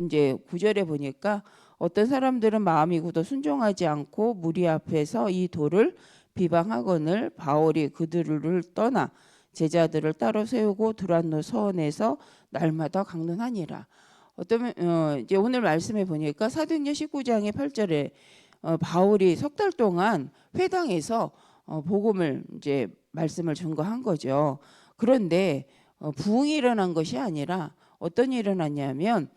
이제 9절에 보니까 어떤 사람들은 마음이 굳어 순종하지 않고 무리 앞에서 이 도를 비방하거늘 바울이 그들을 떠나 제자들을 따로 세우고 두란노 서원에서 날마다 강론하니라. 어떠면 이제 오늘 말씀에 보니까 사도행전 19장의 8절에 바울이 석 달 동안 회당에서 복음을 이제 말씀을 증거한 거죠. 그런데 부흥이 일어난 것이 아니라 어떤 일이 일어났냐면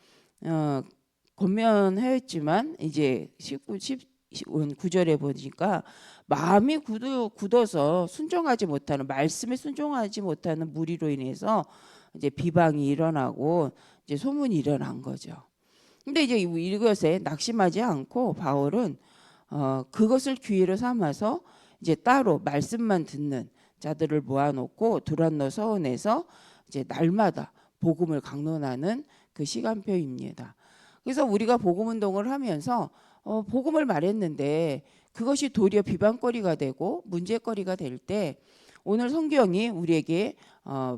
권면하였지만 이제 9절에 보니까 마음이 굳어서 순종하지 못하는 말씀에 순종하지 못하는 무리로 인해서 이제 비방이 일어나고 이제 소문이 일어난 거죠. 근데 이제 이것에 낙심하지 않고 바울은 그것을 기회로 삼아서 이제 따로 말씀만 듣는 자들을 모아놓고 두란노 서원에서 이제 날마다 복음을 강론하는 그 시간표입니다. 그래서 우리가 복음 운동을 하면서 복음을 말했는데 그것이 도리어 비방거리가 되고 문제거리가 될 때 오늘 성경이 우리에게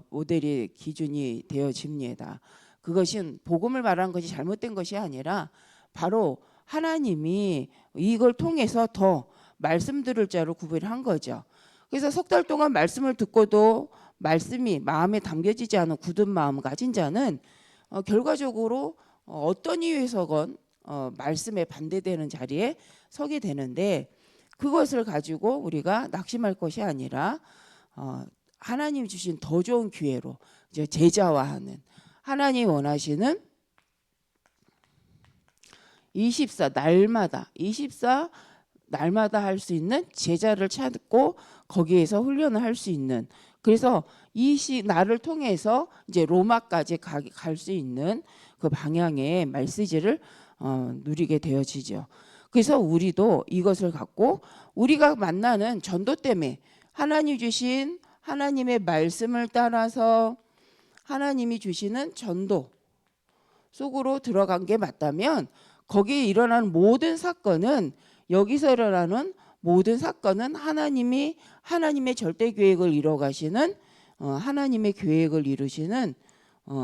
모델이 기준이 되어집니다. 그것은 복음을 말하는 것이 잘못된 것이 아니라 바로 하나님이 이걸 통해서 더 말씀 들을 자로 구별한 거죠. 그래서 석 달 동안 말씀을 듣고도 말씀이 마음에 담겨지지 않은 굳은 마음 가진 자는 결과적으로 어떤 이유에서건 말씀에 반대되는 자리에 서게 되는데 그것을 가지고 우리가 낙심할 것이 아니라 하나님 주신 더 좋은 기회로 이제 제자화하는 하나님 원하시는 24 날마다 할 수 있는 제자를 찾고 거기에서 훈련을 할 수 있는 그래서 이 날을 통해서 이제 로마까지 갈 수 있는 그 방향의 메시지를 누리게 되어지죠. 그래서 우리도 이것을 갖고 우리가 만나는 전도 때문에 하나님 주신 하나님의 말씀을 따라서 하나님이 주시는 전도 속으로 들어간 게 맞다면 거기에 일어나는 모든 사건은 여기서 일어나는 모든 사건은 하나님의 절대 계획을 이뤄가시는 하나님의 계획을 이루시는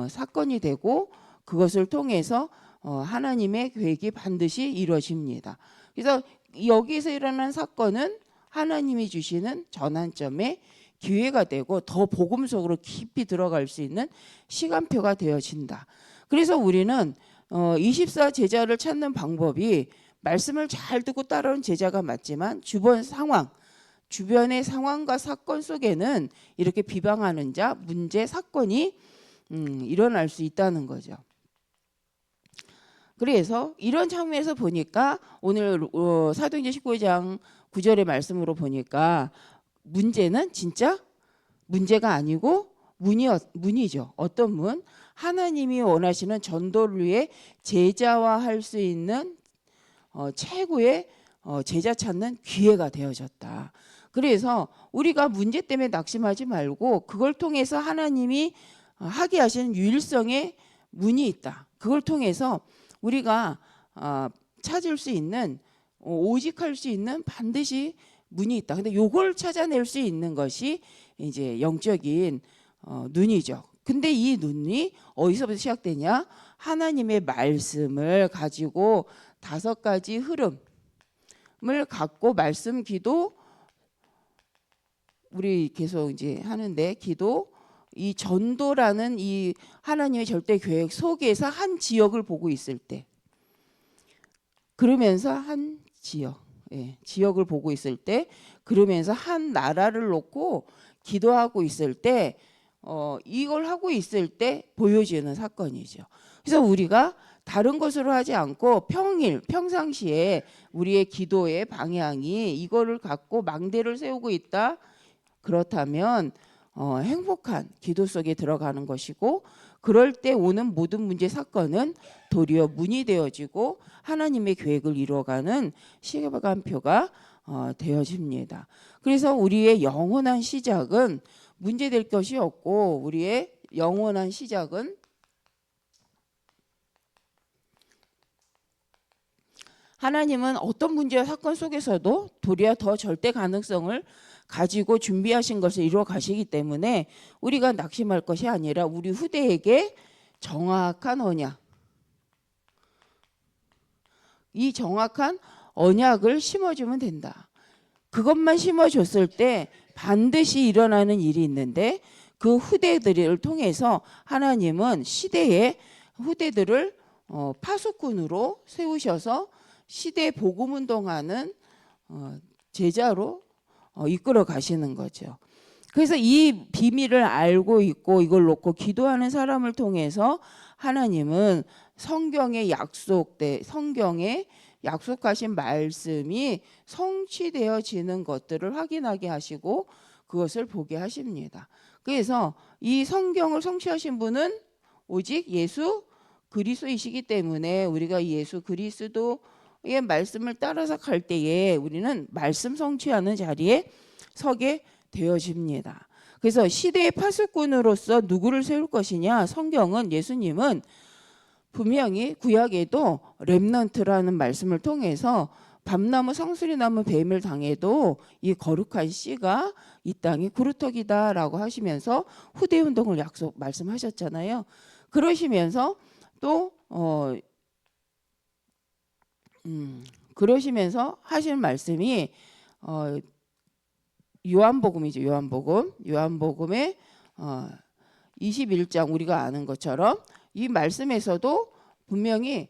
사건이 되고 그것을 통해서 하나님의 계획이 반드시 이루어집니다. 그래서 여기서 일어난 사건은 하나님이 주시는 전환점의 기회가 되고 더 복음 속으로 깊이 들어갈 수 있는 시간표가 되어진다. 그래서 우리는 24 제자를 찾는 방법이 말씀을 잘 듣고 따라온 제자가 맞지만 주변의 상황과 사건 속에는 이렇게 비방하는 자, 문제, 사건이 일어날 수 있다는 거죠. 그래서 이런 측면에서 보니까 오늘 사도행전 19장 9절의 말씀으로 보니까 문제는 진짜 문제가 아니고 문이죠. 어떤 문? 하나님이 원하시는 전도를 위해 제자화할 수 있는 최고의 제자 찾는 기회가 되어졌다. 그래서 우리가 문제 때문에 낙심하지 말고 그걸 통해서 하나님이 하게 하시는 유일성의 문이 있다. 그걸 통해서 우리가 찾을 수 있는 오직할 수 있는 반드시 문이 있다. 근데 요걸 찾아낼 수 있는 것이 이제 영적인 눈이죠. 근데 이 눈이 어디서부터 시작되냐? 하나님의 말씀을 가지고 5가지 흐름을 갖고 말씀, 기도, 우리 계속 이제 하는데 기도, 이 전도라는 이 하나님의 절대 계획 속에서 한 지역을 보고 있을 때, 그러면서 한 지역을 보고 있을 때, 그러면서 한 나라를 놓고 기도하고 있을 때, 이걸 하고 있을 때 보여지는 사건이죠. 그래서 우리가 다른 것으로 하지 않고 평상시에 우리의 기도의 방향이 이거를 갖고 망대를 세우고 있다. 그렇다면 행복한 기도 속에 들어가는 것이고 그럴 때 오는 모든 문제 사건은 도리어 문이 되어지고 하나님의 계획을 이루어가는 시간표가 되어집니다. 그래서 우리의 영원한 시작은 문제될 것이 없고 우리의 영원한 시작은 하나님은 어떤 문제와 사건 속에서도 도리어 더 절대 가능성을 가지고 준비하신 것을 이루어 가시기 때문에 우리가 낙심할 것이 아니라 우리 후대에게 정확한 언약, 이 정확한 언약을 심어주면 된다. 그것만 심어줬을 때 반드시 일어나는 일이 있는데 그 후대들을 통해서 하나님은 시대의 후대들을 파수꾼으로 세우셔서 시대 복음 운동하는 제자로 이끌어 가시는 거죠. 그래서 이 비밀을 알고 있고 이걸 놓고 기도하는 사람을 통해서 하나님은 성경에 약속하신 말씀이 성취되어지는 것들을 확인하게 하시고 그것을 보게 하십니다. 그래서 이 성경을 성취하신 분은 오직 예수 그리스도이시기 때문에 우리가 예수 그리스도의 말씀을 따라서 갈 때에 우리는 말씀 성취하는 자리에 서게 되어집니다. 그래서 시대의 파수꾼으로서 누구를 세울 것이냐? 성경은 예수님은 분명히 구약에도 렘넌트라는 말씀을 통해서 밤나무 상수리나무 뱀을 당해도 이 거룩한 씨가 이 땅의 구루터기다라고 하시면서 후대 운동을 말씀하셨잖아요. 그러시면서 또 그러시면서 하신 말씀이 요한복음이죠. 요한복음의 21장 우리가 아는 것처럼 이 말씀에서도 분명히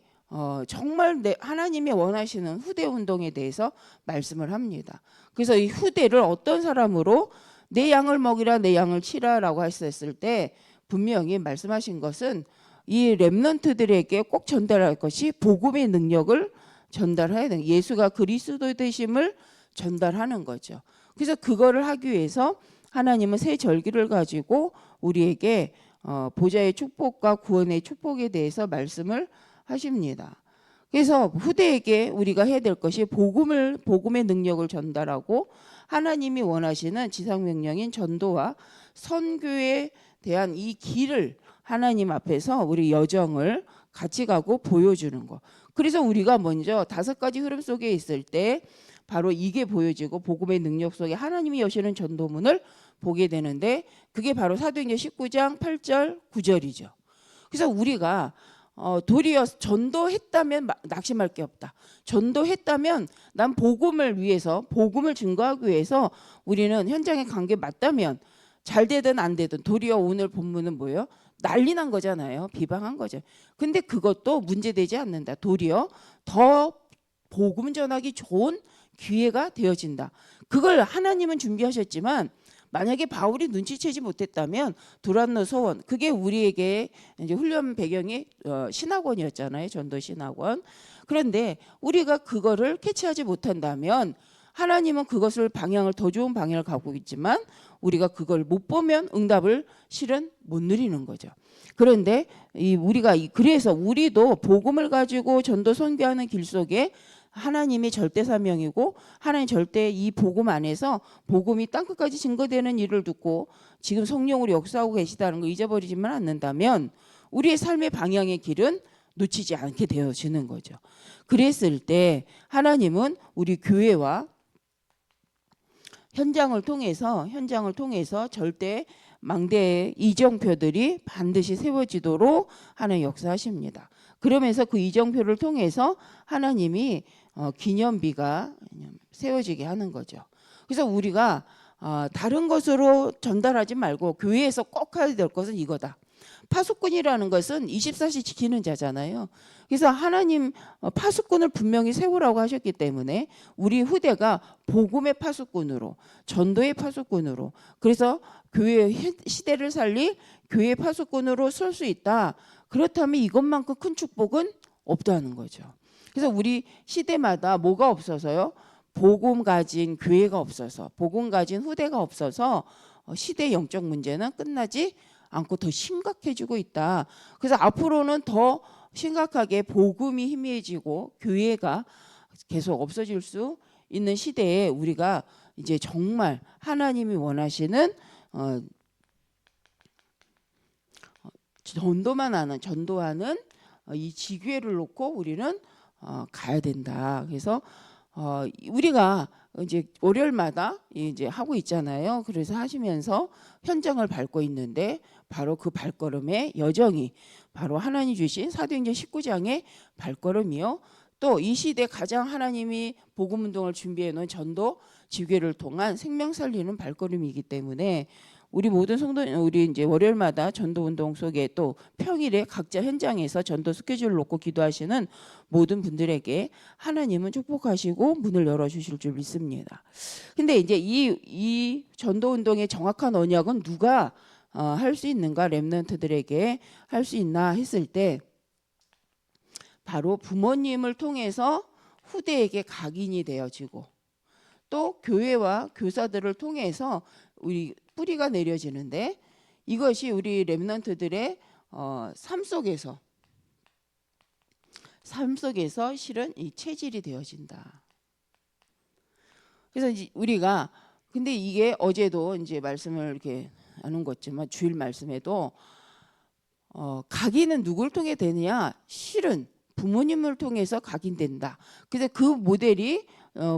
정말 하나님이 원하시는 후대 운동에 대해서 말씀을 합니다. 그래서 이 후대를 어떤 사람으로 내 양을 먹이라 내 양을 치라라고 하셨을 때 분명히 말씀하신 것은 이 렘넌트들에게 꼭 전달할 것이 복음의 능력을 전달해야 되는 예수가 그리스도 되심을 전달하는 거죠. 그래서 그거를 하기 위해서 하나님은 새 절기를 가지고 우리에게 보좌의 축복과 구원의 축복에 대해서 말씀을 하십니다. 그래서 후대에게 우리가 해야 될 것이 복음의 능력을 전달하고 하나님이 원하시는 지상명령인 전도와 선교에 대한 이 길을 하나님 앞에서 우리 여정을 같이 가고 보여주는 거. 그래서 우리가 먼저 5가지 흐름 속에 있을 때 바로 이게 보여지고 복음의 능력 속에 하나님이 여시는 전도문을 보게 되는데 그게 바로 사도행전 19장 8절 9절이죠. 그래서 우리가 도리어 전도했다면 낙심할 게 없다. 전도했다면 난 복음을 위해서 복음을 증거하기 위해서 우리는 현장의 관계 맞다면 잘 되든 안 되든 도리어 오늘 본문은 뭐예요? 난리 난 거잖아요. 비방한 거죠. 근데 그것도 문제되지 않는다. 도리어 더 복음 전하기 좋은 기회가 되어진다. 그걸 하나님은 준비하셨지만 만약에 바울이 눈치채지 못했다면 두란노 서원 그게 우리에게 이제 훈련 배경이 신학원이었잖아요. 전도 신학원. 그런데 우리가 그거를 캐치하지 못한다면 하나님은 그것을 방향을 더 좋은 방향을 가고 있지만 우리가 그걸 못 보면 응답을 실은 못 누리는 거죠. 그런데 그래서 우리도 복음을 가지고 전도 선교하는 길 속에 하나님이 절대 사명이고 하나님 절대 이 복음 안에서 복음이 땅끝까지 증거되는 일을 듣고 지금 성령으로 역사하고 계시다는 걸 잊어버리지만 않는다면 우리의 삶의 방향의 길은 놓치지 않게 되어지는 거죠. 그랬을 때 하나님은 우리 교회와 현장을 통해서 절대 망대의 이정표들이 반드시 세워지도록 하는 역사하십니다. 그러면서 그 이정표를 통해서 하나님이 기념비가 세워지게 하는 거죠. 그래서 우리가 다른 것으로 전달하지 말고 교회에서 꼭 해야 될 것은 이거다. 파수꾼이라는 것은 24시 지키는 자잖아요. 그래서 하나님 파수꾼을 분명히 세우라고 하셨기 때문에 우리 후대가 복음의 파수꾼으로 전도의 파수꾼으로 그래서 교회 시대를 살릴 교회 파수꾼으로 설 수 있다. 그렇다면 이것만큼 큰 축복은 없다는 거죠. 그래서 우리 시대마다 뭐가 없어서요? 복음 가진 교회가 없어서 복음 가진 후대가 없어서 시대 영적 문제는 끝나지 않고 더 심각해지고 있다. 그래서 앞으로는 더 심각하게 복음이 희미해지고 교회가 계속 없어질 수 있는 시대에 우리가 이제 정말 하나님이 원하시는 전도하는 이 지교회를 놓고 우리는 가야 된다. 그래서 우리가 이제 월요일마다 이제 하고 있잖아요. 그래서 하시면서 현장을 밟고 있는데 바로 그 발걸음의 여정이 바로 하나님 주신 사도행전 19장의 발걸음이요. 또 이 시대 가장 하나님이 복음 운동을 준비해 놓은 전도 지교를 통한 생명 살리는 발걸음이기 때문에 우리 모든 성도, 우리 이제 월요일마다 전도 운동 속에 또 평일에 각자 현장에서 전도 스케줄을 놓고 기도하시는 모든 분들에게 하나님은 축복하시고 문을 열어주실 줄 믿습니다. 근데 이제 이 전도 운동의 정확한 언약은 누가 할 수 있는가, 렘넌트들에게 할 수 있나 했을 때 바로 부모님을 통해서 후대에게 각인이 되어지고 또 교회와 교사들을 통해서 우리 뿌리가 내려지는데 이것이 우리 렘넌트들의 삶 속에서 실은 이 체질이 되어진다. 그래서 이제 우리가 근데 이게 어제도 이제 말씀을 이렇게 나눈 것지만 주일 말씀에도 각인은 누굴 통해 되느냐? 실은 부모님을 통해서 각인된다. 그래서 그 모델이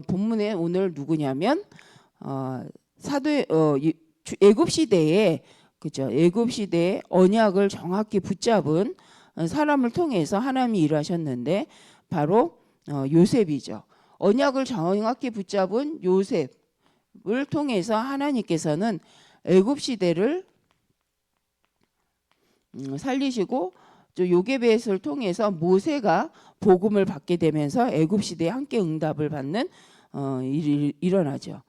본문에 오늘 누구냐면 애굽 시대에 그죠? 애굽 시대에 언약을 정확히 붙잡은 사람을 통해서 하나님이 일하셨는데 바로 요셉이죠. 언약을 정확히 붙잡은 요셉을 통해서 하나님께서는 애굽 시대를 살리시고 요게벳을 통해서 모세가 복음을 받게 되면서 애굽 시대에 함께 응답을 받는 일이 일어나죠.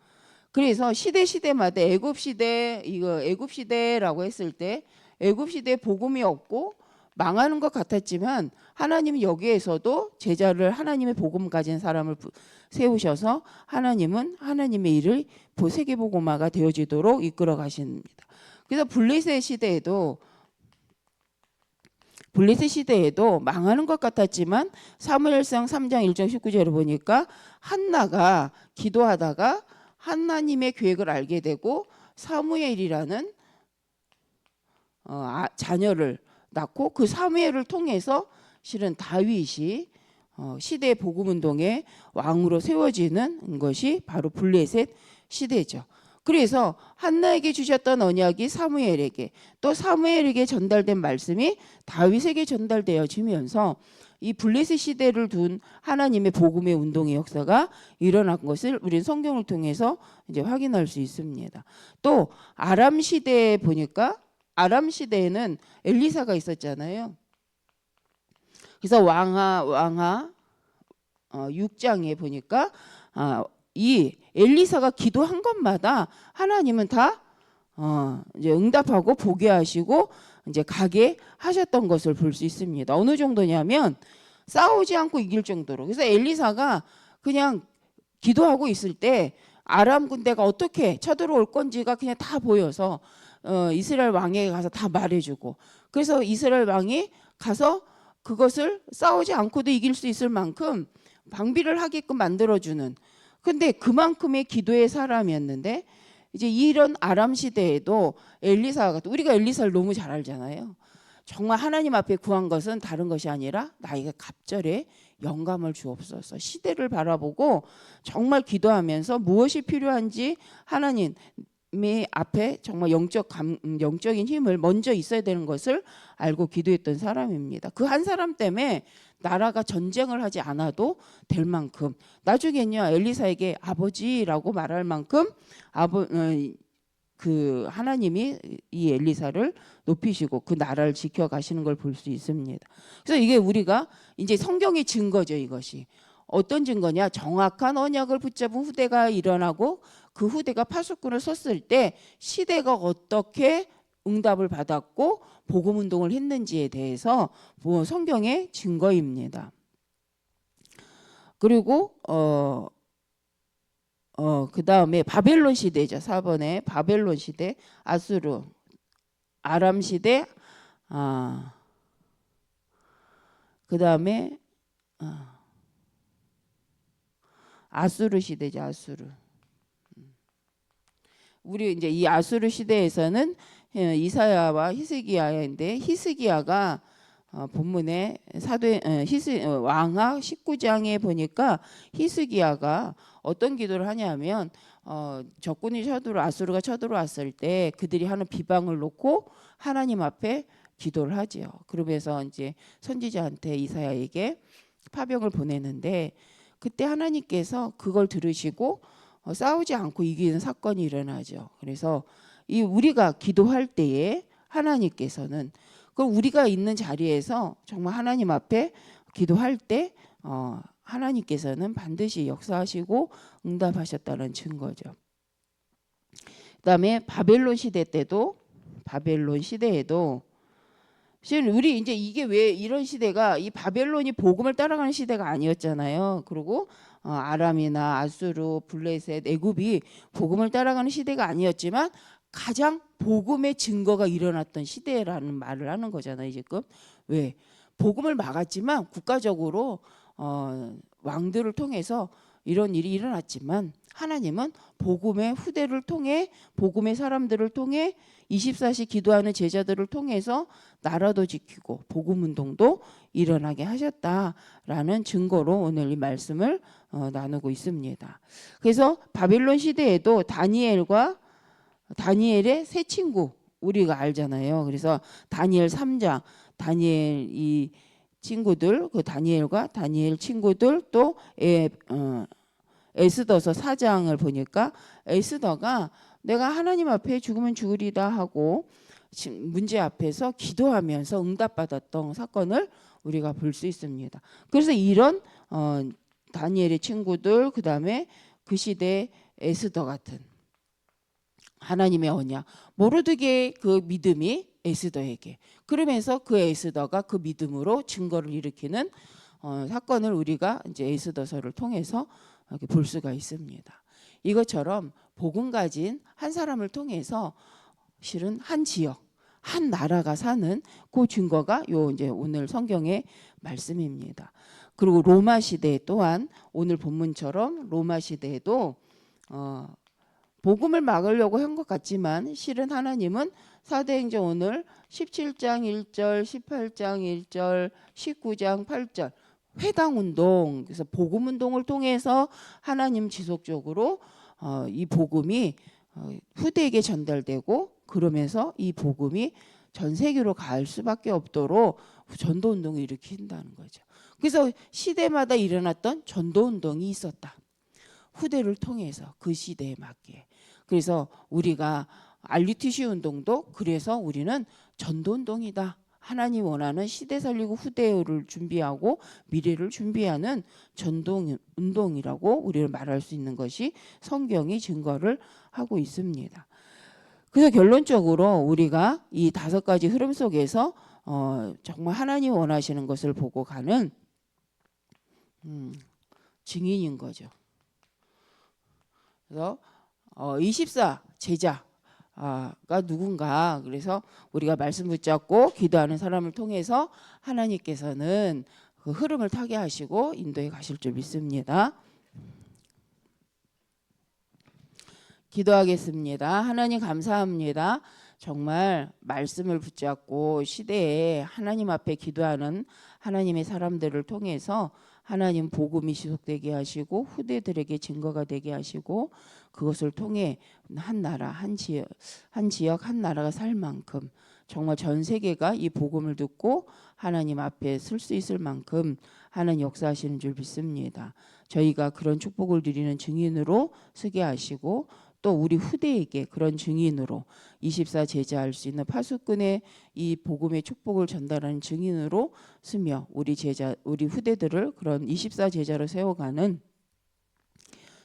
그래서 시대마다 애굽 시대라고 했을 때 애굽 시대에 복음이 없고 망하는 것 같았지만 하나님은 여기에서도 제자를 하나님의 복음 가진 사람을 세우셔서 하나님은 하나님의 일을 세계복음화가 되어지도록 이끌어 가십니다. 그래서 블레셋 시대에도 망하는 것 같았지만 사무엘상 3장 1절 19절을 보니까 한나가 기도하다가 하나님의 계획을 알게 되고 사무엘이라는 자녀를 낳고 그 사무엘을 통해서 실은 다윗이 시대의 복음운동의 왕으로 세워지는 것이 바로 블레셋 시대죠. 그래서 한나에게 주셨던 언약이 사무엘에게 또 사무엘에게 전달된 말씀이 다윗에게 전달되어지면서 이 블레셋 시대를 둔 하나님의 복음의 운동의 역사가 일어난 것을 우리는 성경을 통해서 이제 확인할 수 있습니다. 또 아람 시대에 보니까 아람 시대에는 엘리사가 있었잖아요. 그래서 왕하 6장에 보니까 이 엘리사가 기도한 것마다 하나님은 다 이제 응답하고 보게 하시고 이제 가게 하셨던 것을 볼 수 있습니다. 어느 정도냐면 싸우지 않고 이길 정도로. 그래서 엘리사가 그냥 기도하고 있을 때 아람 군대가 어떻게 쳐들어올 건지가 그냥 다 보여서 이스라엘 왕에게 가서 다 말해주고 그래서 이스라엘 왕이 가서 그것을 싸우지 않고도 이길 수 있을 만큼 방비를 하게끔 만들어주는 근데 그만큼의 기도의 사람이었는데 이제 이런 아람 시대에도 엘리사가 우리가 엘리사를 너무 잘 알잖아요. 정말 하나님 앞에 구한 것은 다른 것이 아니라 나에게 갑절에 영감을 주옵소서. 시대를 바라보고 정말 기도하면서 무엇이 필요한지 하나님 앞에 정말 영적인 힘을 먼저 있어야 되는 것을 알고 기도했던 사람입니다. 그 한 사람 때문에 나라가 전쟁을 하지 않아도 될 만큼 나중에는요 엘리사에게 아버지라고 말할 만큼 그 하나님이 이 엘리사를 높이시고 그 나라를 지켜가시는 걸 볼 수 있습니다. 그래서 이게 우리가 이제 성경의 증거죠. 이것이 어떤 증거냐? 정확한 언약을 붙잡은 후대가 일어나고 그 후대가 파수꾼을 섰을 때 시대가 어떻게 응답을 받았고 복음 운동을 했는지에 대해서 성경의 증거입니다. 그리고 그 다음에 바벨론 시대죠. 4번에 바벨론 시대, 아수르, 아람 시대, 그 다음에 아수르 시대죠. 아수르. 우리 이제 이 아수르 시대에서는 이사야와 히스기야인데 히스기야가 본문에 왕하 19장에 보니까 히스기야가 어떤 기도를 하냐면 적군이 아수르가 쳐들어왔을 때 그들이 하는 비방을 놓고 하나님 앞에 기도를 하지요. 그러면서 이제 선지자한테 이사야에게 파병을 보내는데 그때 하나님께서 그걸 들으시고 싸우지 않고 이기는 사건이 일어나죠. 그래서 이 우리가 기도할 때에 하나님께서는 그 우리가 있는 자리에서 정말 하나님 앞에 기도할 때 하나님께서는 반드시 역사하시고 응답하셨다는 증거죠. 그다음에 바벨론 시대에도 실은 우리 이제 이게 왜 이런 시대가 이 바벨론이 복음을 따라가는 시대가 아니었잖아요. 그리고 아람이나 아수르, 블레셋, 애굽이 복음을 따라가는 시대가 아니었지만 가장 복음의 증거가 일어났던 시대라는 말을 하는 거잖아요. 지금 왜 복음을 막았지만 국가적으로 왕들을 통해서 이런 일이 일어났지만 하나님은 복음의 후대를 통해 복음의 사람들을 통해 24시 기도하는 제자들을 통해서 나라도 지키고 복음 운동도 일어나게 하셨다라는 증거로 오늘 이 말씀을 나누고 있습니다. 그래서 바빌론 시대에도 다니엘의 세 친구 우리가 알잖아요. 그래서 다니엘 3장 다니엘 이 친구들 그 다니엘과 다니엘 친구들 또 에스더서 4장을 보니까 에스더가 내가 하나님 앞에 죽으면 죽으리다 하고 문제 앞에서 기도하면서 응답받았던 사건을 우리가 볼 수 있습니다. 그래서 이런 다니엘의 친구들 그다음에 그 시대 에스더 같은 하나님의 언약 모르드게의 그 믿음이 에스더에게 그러면서 그 에스더가 그 믿음으로 증거를 일으키는 사건을 우리가 이제 에스더서를 통해서 이렇게 볼 수가 있습니다. 이것처럼 복음 가진 한 사람을 통해서 실은 한 지역, 한 나라가 사는 그 증거가 요 이제 오늘 성경의 말씀입니다. 그리고 로마 시대 또한 오늘 본문처럼 로마 시대에도 복음을 막으려고 한 것 같지만 실은 하나님은 사도행전 오늘 17장 1절, 18장 1절, 19장 8절 회당 운동 그래서 복음 운동을 통해서 하나님 지속적으로 이 복음이 후대에게 전달되고 그러면서 이 복음이 전 세계로 갈 수밖에 없도록 전도 운동을 일으킨다는 거죠. 그래서 시대마다 일어났던 전도 운동이 있었다. 후대를 통해서 그 시대에 맞게. 그래서 우리가 RUTC 운동도 그래서 우리는 전도 운동이다. 하나님 원하는 시대 살리고 후대를 준비하고 미래를 준비하는 전도 운동이라고 우리를 말할 수 있는 것이 성경이 증거를 하고 있습니다. 그래서 결론적으로 우리가 이 5가지 흐름 속에서 정말 하나님 원하시는 것을 보고 가는 증인인 거죠. 그래서 24 제자가 누군가 그래서 우리가 말씀 붙잡고 기도하는 사람을 통해서 하나님께서는 그 흐름을 타게 하시고 인도에 가실 줄 믿습니다. 기도하겠습니다. 하나님 감사합니다. 정말 말씀을 붙잡고 시대에 하나님 앞에 기도하는 하나님의 사람들을 통해서 하나님 복음이 지속되게 하시고 후대들에게 증거가 되게 하시고 그것을 통해 한 나라 한 지역 한 나라가 살 만큼 정말 전 세계가 이 복음을 듣고 하나님 앞에 설 수 있을 만큼 하나님 역사하시는 줄 믿습니다. 저희가 그런 축복을 누리는 증인으로 서게 하시고 또 우리 후대에게 그런 증인으로 24 제자할 수 있는 파수꾼의 이 복음의 축복을 전달하는 증인으로 쓰며 우리 후대들을 그런 24 제자로 세워가는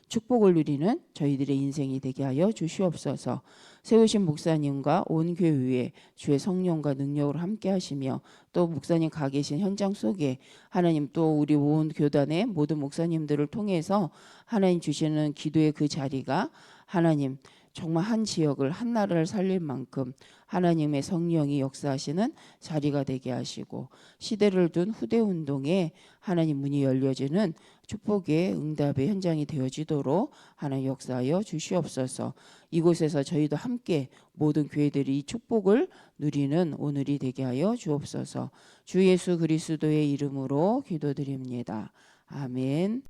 축복을 누리는 저희들의 인생이 되게 하여 주시옵소서. 세우신 목사님과 온 교회 위에 주의 성령과 능력으로 함께 하시며 또 목사님 가 계신 현장 속에 하나님 또 우리 온 교단의 모든 목사님들을 통해서 하나님 주시는 기도의 그 자리가 하나님 정말 한 지역을 한 나라를 살릴 만큼 하나님의 성령이 역사하시는 자리가 되게 하시고 시대를 둔 후대 운동에 하나님 문이 열려지는 축복의 응답의 현장이 되어지도록 하나님 역사하여 주시옵소서. 이곳에서 저희도 함께 모든 교회들이 이 축복을 누리는 오늘이 되게 하여 주옵소서. 주 예수 그리스도의 이름으로 기도드립니다. 아멘.